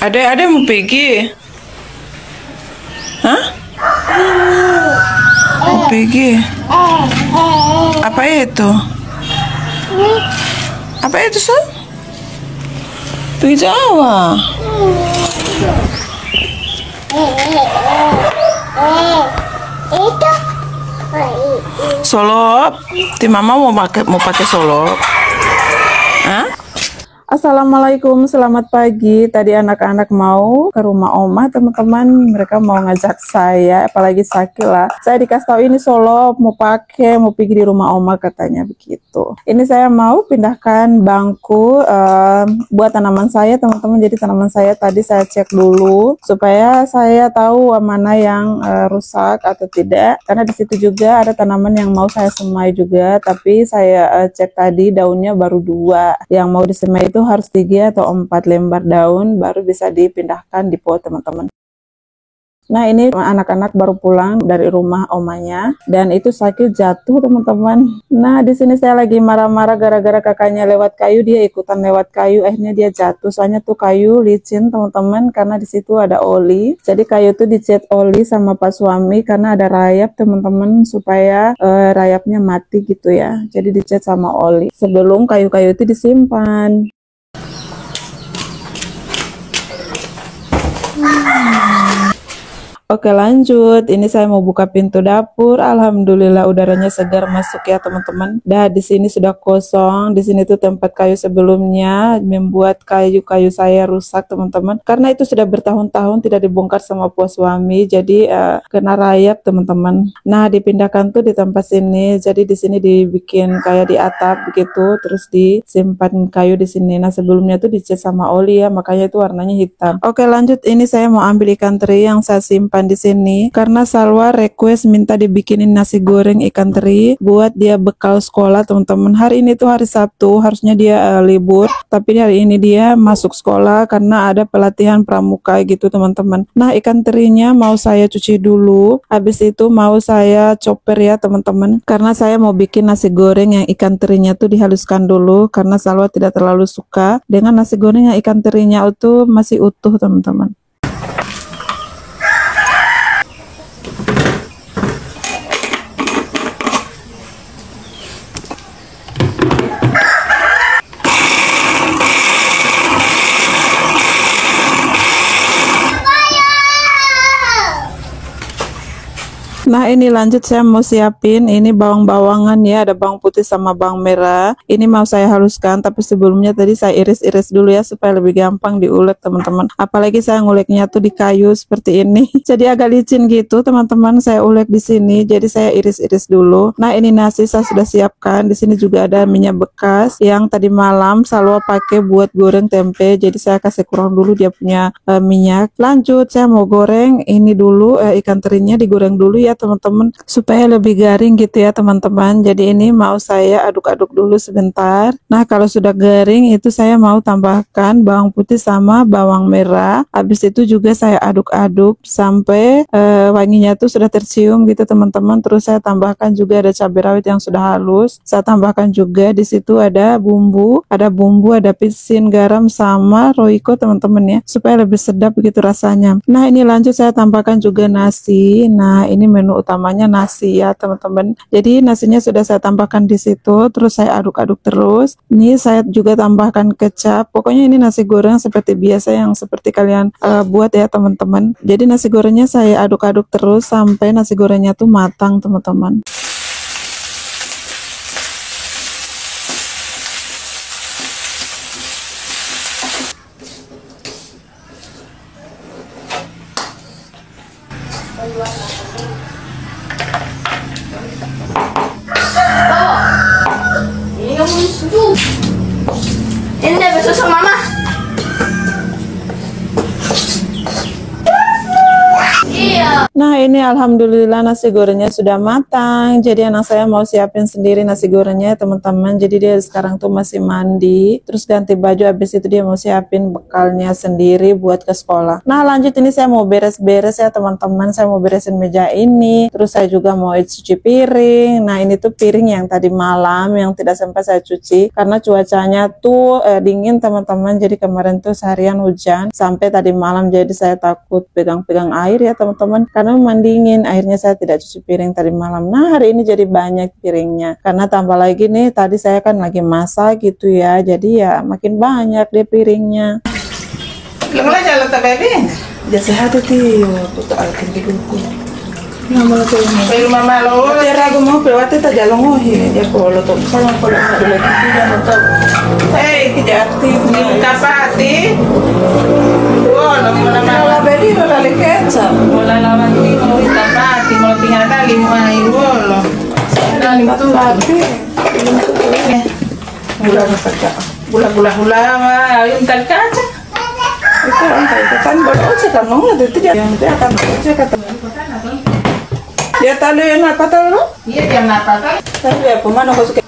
Ada mau pergi? Hah? Mau pergi? Apa itu? Apa itu, Sal? Pergi Jawa. Solop. Ti mama mau pakai solop. Hah? Assalamualaikum, selamat pagi. Tadi anak-anak mau ke rumah oma, teman-teman. Mereka mau ngajak saya, apalagi Sakil lah. Saya dikasih tahu ini solop, mau pergi di rumah oma katanya begitu. Ini saya mau pindahkan bangku buat tanaman saya, teman-teman. Jadi tanaman saya tadi saya cek dulu supaya saya tahu mana yang rusak atau tidak. Karena di situ juga ada tanaman yang mau saya semai juga, tapi saya cek tadi daunnya baru 2. Yang mau disemai itu harus 3 atau 4 lembar daun baru bisa dipindahkan di pot, teman-teman. Nah, ini anak-anak baru pulang dari rumah omanya dan itu Sakil jatuh, teman-teman. Nah, di sini saya lagi marah-marah gara-gara kakaknya lewat kayu, dia ikutan lewat kayu, akhirnya dia jatuh. Soalnya tuh kayu licin, teman-teman, karena di situ ada oli. Jadi kayu tuh dicat oli sama Pak suami karena ada rayap, teman-teman, supaya rayapnya mati gitu ya. Jadi dicat sama oli sebelum kayu-kayu itu disimpan. Oke, lanjut. Ini saya mau buka pintu dapur. Alhamdulillah udaranya segar masuk ya, teman-teman. Dah di sini sudah kosong. Di sini tuh tempat kayu sebelumnya membuat kayu-kayu saya rusak, teman-teman. Karena itu sudah bertahun-tahun tidak dibongkar sama puas suami. Jadi kena rayap, teman-teman. Nah, dipindahkan tuh di tempat sini. Jadi di sini dibikin kayak di atap begitu, terus disimpan kayu di sini. Nah, sebelumnya tuh dicat sama oli ya, makanya itu warnanya hitam. Oke, lanjut. Ini saya mau ambil ikan teri yang saya simpan di sini karena Salwa request minta dibikinin nasi goreng ikan teri buat dia bekal sekolah, teman-teman. Hari ini tuh hari Sabtu, harusnya dia libur, tapi hari ini dia masuk sekolah karena ada pelatihan pramuka gitu, teman-teman. Nah, ikan terinya mau saya cuci dulu, habis itu mau saya chopper ya, teman-teman, karena saya mau bikin nasi goreng yang ikan terinya tuh dihaluskan dulu karena Salwa tidak terlalu suka dengan nasi goreng yang ikan terinya itu masih utuh, teman-teman. Nah, ini lanjut saya mau siapin ini bawang-bawangan ya, ada bawang putih sama bawang merah. Ini mau saya haluskan, tapi sebelumnya tadi saya iris-iris dulu ya supaya lebih gampang diulek, teman-teman. Apalagi saya nguleknya tuh di kayu seperti ini. Jadi agak licin gitu, teman-teman. Saya ulek di sini, jadi saya iris-iris dulu. Nah, ini nasi saya sudah siapkan. Di sini juga ada minyak bekas yang tadi malam Salwa pakai buat goreng tempe. Jadi saya kasih kurang dulu dia punya minyak. Lanjut saya mau goreng ini dulu ikan terinya digoreng dulu ya, teman-teman, supaya lebih garing gitu ya, teman-teman. Jadi ini mau saya aduk-aduk dulu sebentar. Nah, kalau sudah garing itu saya mau tambahkan bawang putih sama bawang merah. Habis itu juga saya aduk-aduk sampai wanginya tuh sudah tercium gitu, teman-teman. Terus saya tambahkan juga ada cabai rawit yang sudah halus. Saya tambahkan juga di situ ada bumbu, ada pisin, garam sama roiko, teman-teman ya, supaya lebih sedap begitu rasanya. Nah, ini lanjut saya tambahkan juga nasi. Nah, ini menu utamanya nasi ya, teman-teman. Jadi nasinya sudah saya tambahkan di situ, terus saya aduk-aduk terus. Ini saya juga tambahkan kecap. Pokoknya ini nasi goreng seperti biasa yang seperti kalian buat ya, teman-teman. Jadi nasi gorengnya saya aduk-aduk terus sampai nasi gorengnya tuh matang, teman-teman. Ini deh besok sama mama. Nah, Nah ini alhamdulillah nasi gorengnya sudah matang. Jadi anak saya mau siapin sendiri nasi gorengnya teman-teman. Jadi dia sekarang tuh masih mandi, terus ganti baju, habis itu dia mau siapin bekalnya sendiri buat ke sekolah. Nah lanjut, ini saya mau beres-beres ya teman-teman. Saya mau beresin meja ini, terus saya juga mau cuci piring. Nah ini tuh piring yang tadi malam yang tidak sempat saya cuci karena cuacanya tuh dingin teman-teman. Jadi kemarin tuh seharian hujan sampai tadi malam, jadi saya takut pegang-pegang air ya teman-teman, karena mandingin, akhirnya saya tidak cuci piring tadi malam. Nah hari ini jadi banyak piringnya, karena tambah lagi nih tadi saya kan lagi masak gitu ya, jadi ya makin banyak deh piringnya. Lemah jalan tak baby. Ya sehat itu, putar alkin di kuku. Nama lo tuh ini. Pero mama lo. Tapi ragu mau pelewati tak jalan ngohi, dia kalau tuh saya kalau ada lagi tidak tahu. Tidak aktif. Kapati. Wah, lo mau nama. Kalau bedi lo kali kecap. Wala lawan ni mo kapati mo tinggal tali mo ay wolo. Dali tu. Tapi Gula masak. Gula ma yung talkaca. itu kan baru aja kan mau itu dia akan aja kata. Dia tali yang apa tahu? Iya jam apa kan? Tadi apa mana kau suka?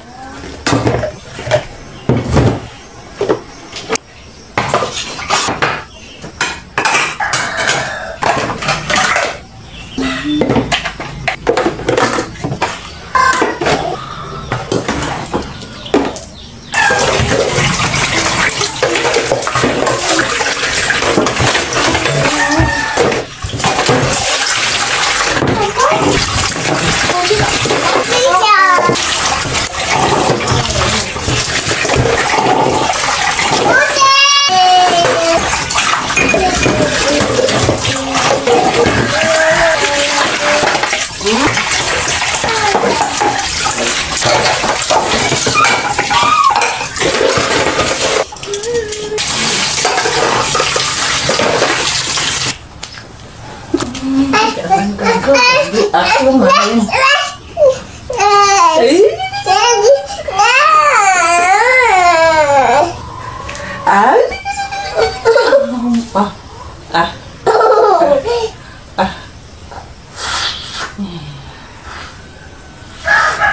Aku main.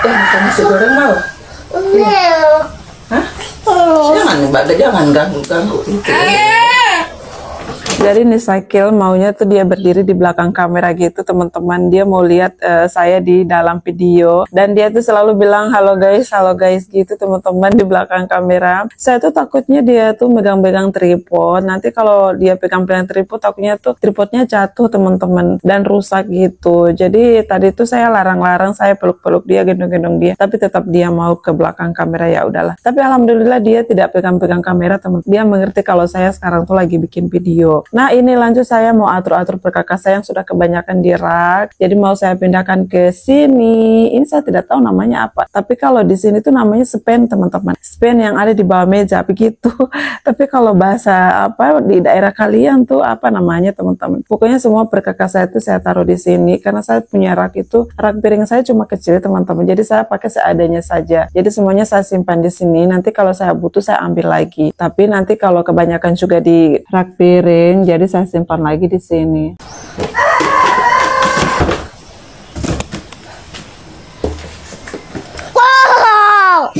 Makan nasi goreng mau? Hah? Jangan ganggu itu. Jadi nih Sakil maunya tuh dia berdiri di belakang kamera gitu teman-teman. Dia mau lihat saya di dalam video. Dan dia tuh selalu bilang halo guys gitu teman-teman di belakang kamera. Saya tuh takutnya dia tuh megang-megang tripod. Nanti kalau dia pegang-pegang tripod takutnya tuh tripodnya jatuh teman-teman. Dan rusak gitu. Jadi tadi tuh saya larang-larang, saya peluk-peluk dia, gendong-gendong dia. Tapi tetap dia mau ke belakang kamera, ya udahlah. Tapi alhamdulillah dia tidak pegang-pegang kamera teman. Dia mengerti kalau saya sekarang tuh lagi bikin video. Nah ini lanjut, saya mau atur-atur perkakas saya yang sudah kebanyakan di rak. Jadi mau saya pindahkan ke sini. Ini saya tidak tahu namanya apa. Tapi kalau di sini tuh namanya span teman-teman. Span yang ada di bawah meja begitu. Tapi kalau bahasa apa di daerah kalian tuh apa namanya teman-teman. Pokoknya semua perkakas saya itu saya taruh di sini. Karena saya punya rak itu, rak piring saya cuma kecil teman-teman. Jadi saya pakai seadanya saja. Jadi semuanya saya simpan di sini. Nanti kalau saya butuh saya ambil lagi. Tapi nanti kalau kebanyakan juga di rak piring, jadi saya simpan lagi di sini. Wow.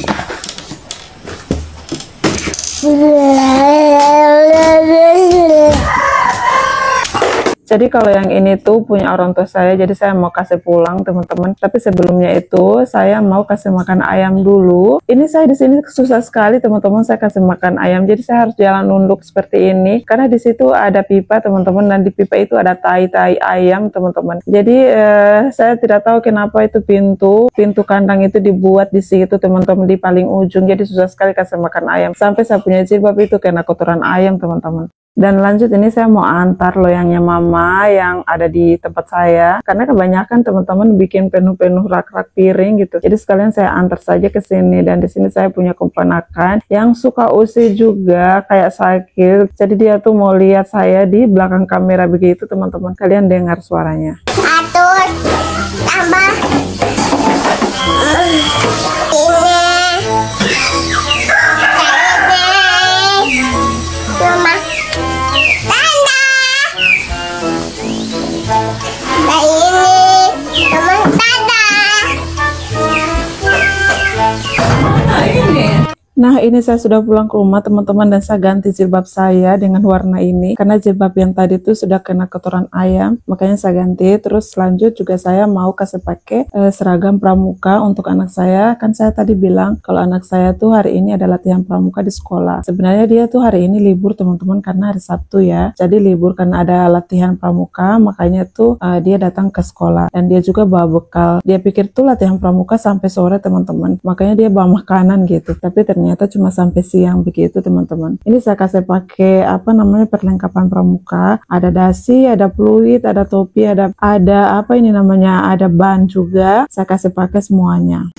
Jadi kalau yang ini tuh punya orang tua saya, jadi saya mau kasih pulang teman-teman. Tapi sebelumnya itu saya mau kasih makan ayam dulu. Ini saya di sini susah sekali teman-teman, saya kasih makan ayam. Jadi saya harus jalan nunduk seperti ini karena di situ ada pipa teman-teman, dan di pipa itu ada tai-tai ayam teman-teman. Jadi saya tidak tahu kenapa itu pintu kandang itu dibuat di situ teman-teman, di paling ujung. Jadi susah sekali kasih makan ayam. Sampai saya punya jilbab itu kena kotoran ayam teman-teman. Dan lanjut, ini saya mau antar loyangnya mama yang ada di tempat saya. Karena kebanyakan teman-teman bikin penuh-penuh rak-rak piring gitu. Jadi sekalian saya antar saja ke sini. Dan di sini saya punya keponakan yang suka usi juga kayak Sakil. Jadi dia tuh mau lihat saya di belakang kamera begitu teman-teman. Kalian dengar suaranya. Atur, tambah. Mama. Tanda. Baik. Nah, ini saya sudah pulang ke rumah teman-teman, dan saya ganti jilbab saya dengan warna ini karena jilbab yang tadi tuh sudah kena kotoran ayam, makanya saya ganti. Terus lanjut juga saya mau kasih pakai seragam pramuka untuk anak saya. Kan saya tadi bilang kalau anak saya tuh hari ini ada latihan pramuka di sekolah. Sebenarnya dia tuh hari ini libur teman-teman karena hari Sabtu ya. Jadi libur karena ada latihan pramuka, makanya tuh dia datang ke sekolah, dan dia juga bawa bekal. Dia pikir tuh latihan pramuka sampai sore teman-teman, makanya dia bawa makanan gitu. Tapi ternyata cuma sampai siang begitu teman-teman. Ini saya kasih pakai apa namanya perlengkapan pramuka. Ada dasi, ada fluid, ada topi, ada apa ini namanya, ada ban juga. Saya kasih pakai semuanya.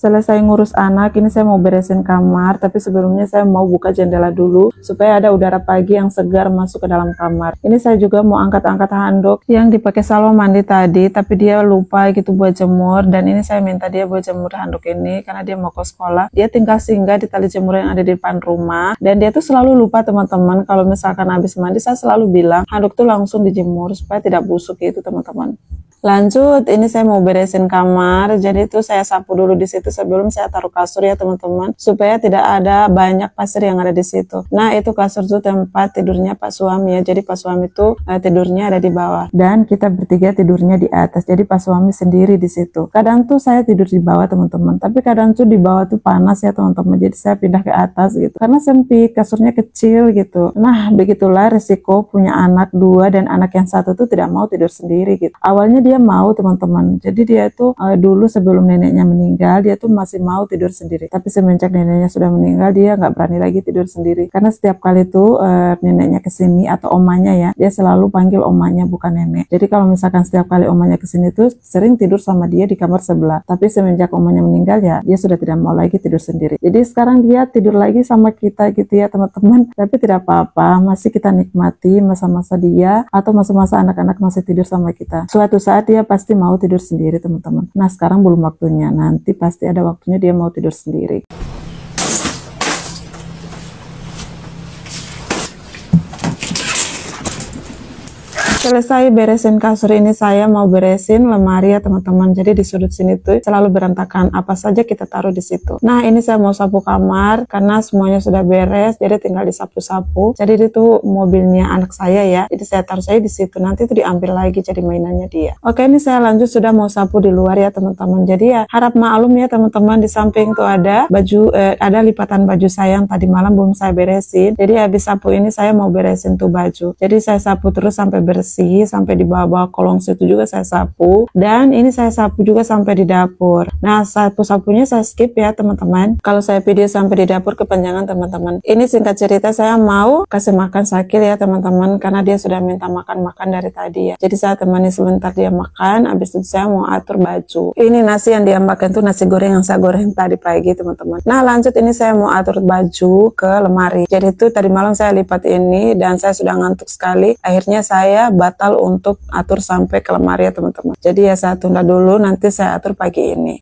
Selesai ngurus anak, ini saya mau beresin kamar, tapi sebelumnya saya mau buka jendela dulu supaya ada udara pagi yang segar masuk ke dalam kamar. Ini saya juga mau angkat-angkat handuk yang dipakai Salwa mandi tadi, tapi dia lupa gitu buat jemur, dan ini saya minta dia buat jemur handuk ini karena dia mau ke sekolah. Dia tinggal singgah di tali jemur yang ada di depan rumah, dan dia tuh selalu lupa teman-teman. Kalau misalkan habis mandi, saya selalu bilang handuk tuh langsung dijemur supaya tidak busuk gitu teman-teman. Lanjut, ini saya mau beresin kamar. Jadi itu saya sapu dulu di situ sebelum saya taruh kasur ya teman-teman, supaya tidak ada banyak pasir yang ada di situ. Nah, itu kasur itu tempat tidurnya Pak suami ya. Jadi Pak suami itu tidurnya ada di bawah, dan kita bertiga tidurnya di atas. Jadi Pak suami sendiri di situ. Kadang tuh saya tidur di bawah teman-teman, tapi kadang tuh di bawah tuh panas ya teman-teman. Jadi saya pindah ke atas gitu karena sempit, kasurnya kecil gitu. Nah, begitulah resiko punya anak dua, dan anak yang satu tuh tidak mau tidur sendiri gitu. Awalnya dia mau teman-teman, jadi dia tuh dulu sebelum neneknya meninggal dia tuh masih mau tidur sendiri, tapi semenjak neneknya sudah meninggal dia nggak berani lagi tidur sendiri, karena setiap kali tuh neneknya kesini atau omanya ya, dia selalu panggil omanya bukan nenek. Jadi kalau misalkan setiap kali omanya kesini tuh sering tidur sama dia di kamar sebelah, tapi semenjak omanya meninggal ya dia sudah tidak mau lagi tidur sendiri. Jadi sekarang dia tidur lagi sama kita gitu ya teman-teman, tapi tidak apa-apa, masih kita nikmati masa-masa dia atau masa-masa anak-anak masih tidur sama kita. Suatu saat dia pasti mau tidur sendiri teman-teman. Nah, sekarang belum waktunya, nanti pasti ada waktunya dia mau tidur sendiri. Selesai beresin kasur, ini saya mau beresin lemari ya teman-teman. Jadi di sudut sini tuh selalu berantakan, apa saja kita taruh di situ. Nah, ini saya mau sapu kamar karena semuanya sudah beres, jadi tinggal disapu-sapu. Jadi itu mobilnya anak saya ya, jadi saya taruh saya di situ, nanti itu diambil lagi jadi mainannya dia. Oke, ini saya lanjut sudah mau sapu di luar ya teman-teman. Jadi ya harap maklum ya teman-teman, di samping tuh ada baju, ada lipatan baju saya yang tadi malam belum saya beresin. Jadi habis sapu ini saya mau beresin tuh baju. Jadi saya sapu terus sampai bersih, sampai di bawah kolong situ juga saya sapu, dan ini saya sapu juga sampai di dapur. Nah, sapu-sapunya saya skip ya teman-teman. Kalau saya video sampai di dapur kepanjangan teman-teman. Ini singkat cerita, saya mau kasih makan Sakil ya teman-teman, karena dia sudah minta makan-makan dari tadi ya. Jadi saya temani sebentar dia makan, habis itu saya mau atur baju. Ini nasi yang dia makan tuh nasi goreng yang saya goreng tadi pagi teman-teman. Nah, lanjut, ini saya mau atur baju ke lemari. Jadi itu tadi malam saya lipat ini, dan saya sudah ngantuk sekali. Akhirnya saya batal untuk atur sampai ke lemari ya teman-teman. Jadi ya saya tunda dulu, nanti saya atur pagi ini.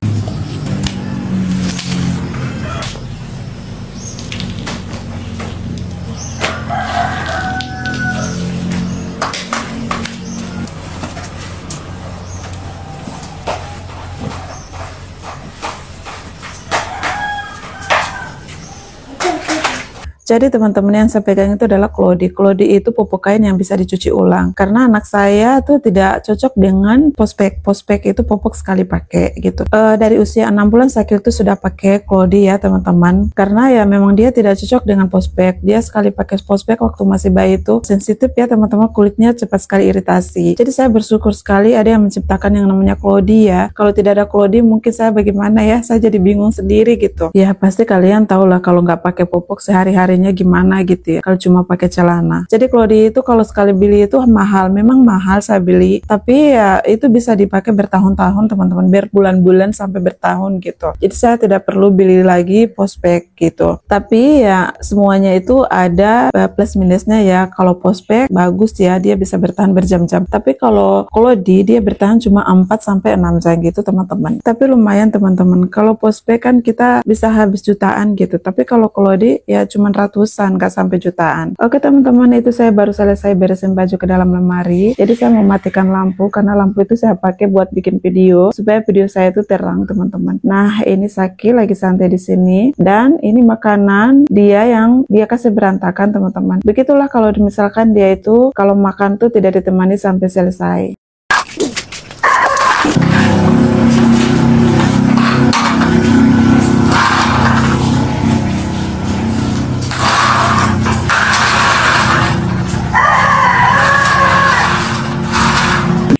Jadi teman-teman yang saya pegang itu adalah Klodi. Klodi itu popok kain yang bisa dicuci ulang. Karena anak saya tuh tidak cocok dengan pospek. Pospek itu popok sekali pakai gitu. Dari usia 6 bulan Sakil tuh sudah pakai Klodi ya teman-teman. Karena ya memang dia tidak cocok dengan pospek. Dia sekali pakai pospek waktu masih bayi itu sensitif ya teman-teman, kulitnya cepat sekali iritasi. Jadi saya bersyukur sekali ada yang menciptakan yang namanya Klodi ya. Kalau tidak ada Klodi mungkin saya bagaimana ya, saya jadi bingung sendiri gitu. Ya pasti kalian tahu lah kalau nggak pakai popok sehari-hari gimana gitu ya kalau cuma pakai celana. Jadi Klodi itu kalau sekali beli itu mahal, memang mahal saya beli, tapi ya itu bisa dipakai bertahun-tahun teman-teman, berbulan-bulan sampai bertahun gitu. Jadi saya tidak perlu beli lagi pospek gitu. Tapi ya semuanya itu ada plus minusnya ya. Kalau pospek bagus ya, dia bisa bertahan berjam-jam. Tapi kalau Klodi dia bertahan cuma 4 sampai 6 jam gitu teman-teman. Tapi lumayan teman-teman. Kalau pospek kan kita bisa habis jutaan gitu. Tapi kalau Klodi ya cuma ratusan, gak sampai jutaan. Oke teman-teman, itu saya baru selesai beresin baju ke dalam lemari. Jadi saya mematikan lampu karena lampu itu saya pakai buat bikin video supaya video saya itu terang teman-teman. Nah ini Saki lagi santai di sini dan ini makanan dia yang dia kasih berantakan teman-teman. Begitulah kalau misalkan dia itu kalau makan tuh tidak ditemani sampai selesai.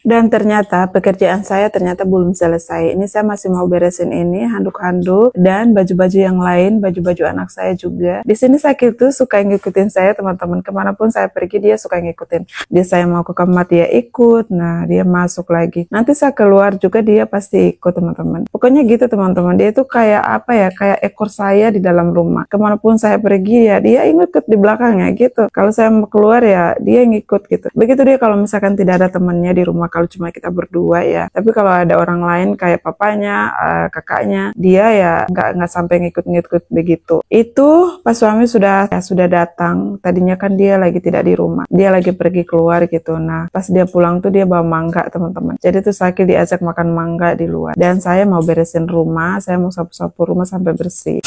Dan ternyata pekerjaan saya ternyata belum selesai. Ini saya masih mau beresin ini handuk-handuk dan baju-baju yang lain, baju-baju anak saya juga. Di sini Saki tuh suka ngikutin saya teman-teman. Kemanapun saya pergi dia suka ngikutin. Dia saya mau ke kamar dia ikut. Nah dia masuk lagi. Nanti saya keluar juga dia pasti ikut teman-teman. Pokoknya gitu teman-teman. Dia itu kayak apa ya? Kayak ekor saya di dalam rumah. Kemanapun saya pergi ya dia ngikut di belakangnya gitu. Kalau saya mau keluar ya dia ngikut gitu. Begitu dia kalau misalkan tidak ada temannya di rumah. Kalau cuma kita berdua ya, tapi kalau ada orang lain kayak papanya, kakaknya, dia ya nggak sampai ngikut-ngikut begitu. Itu pas suami sudah datang. Tadinya kan dia lagi tidak di rumah, dia lagi pergi keluar gitu. Nah pas dia pulang tuh dia bawa mangga teman-teman. Jadi tuh Saki diajak makan mangga di luar. Dan saya mau beresin rumah, saya mau sapu-sapu rumah sampai bersih.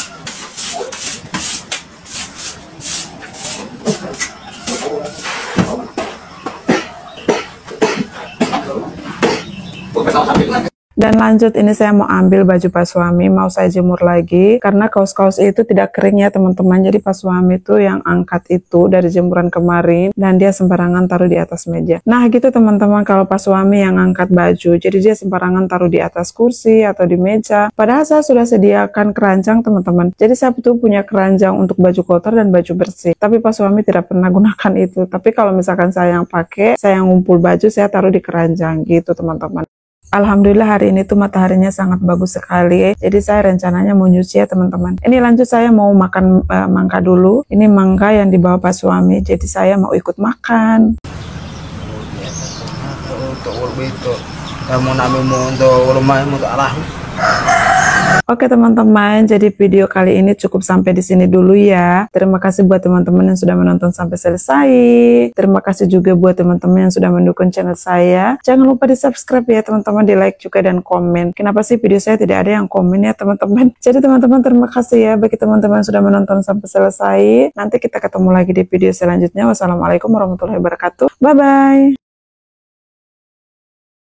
Dan lanjut ini saya mau ambil baju pas suami, mau saya jemur lagi karena kaos-kaos itu tidak kering ya teman-teman. Jadi pas suami itu yang angkat itu dari jemuran kemarin dan dia sembarangan taruh di atas meja. Nah gitu teman-teman, kalau pas suami yang angkat baju, jadi dia sembarangan taruh di atas kursi atau di meja. Padahal saya sudah sediakan keranjang teman-teman. Jadi saya betul punya keranjang untuk baju kotor dan baju bersih. Tapi pas suami tidak pernah gunakan itu. Tapi kalau misalkan saya yang pakai, saya yang ngumpul baju, saya taruh di keranjang gitu teman-teman. Alhamdulillah hari ini tuh mataharinya sangat bagus sekali. Jadi saya rencananya mau nyuci ya teman-teman. Ini lanjut saya mau makan mangga dulu. Ini mangga yang dibawa pas suami. Jadi saya mau ikut makan. Oke teman-teman, jadi video kali ini cukup sampai di sini dulu ya. Terima kasih buat teman-teman yang sudah menonton sampai selesai. Terima kasih juga buat teman-teman yang sudah mendukung channel saya. Jangan lupa di subscribe ya teman-teman, di like juga dan komen. Kenapa sih video saya tidak ada yang komen ya teman-teman? Jadi teman-teman terima kasih ya bagi teman-teman yang sudah menonton sampai selesai. Nanti kita ketemu lagi di video selanjutnya. Wassalamualaikum warahmatullahi wabarakatuh. Bye-bye.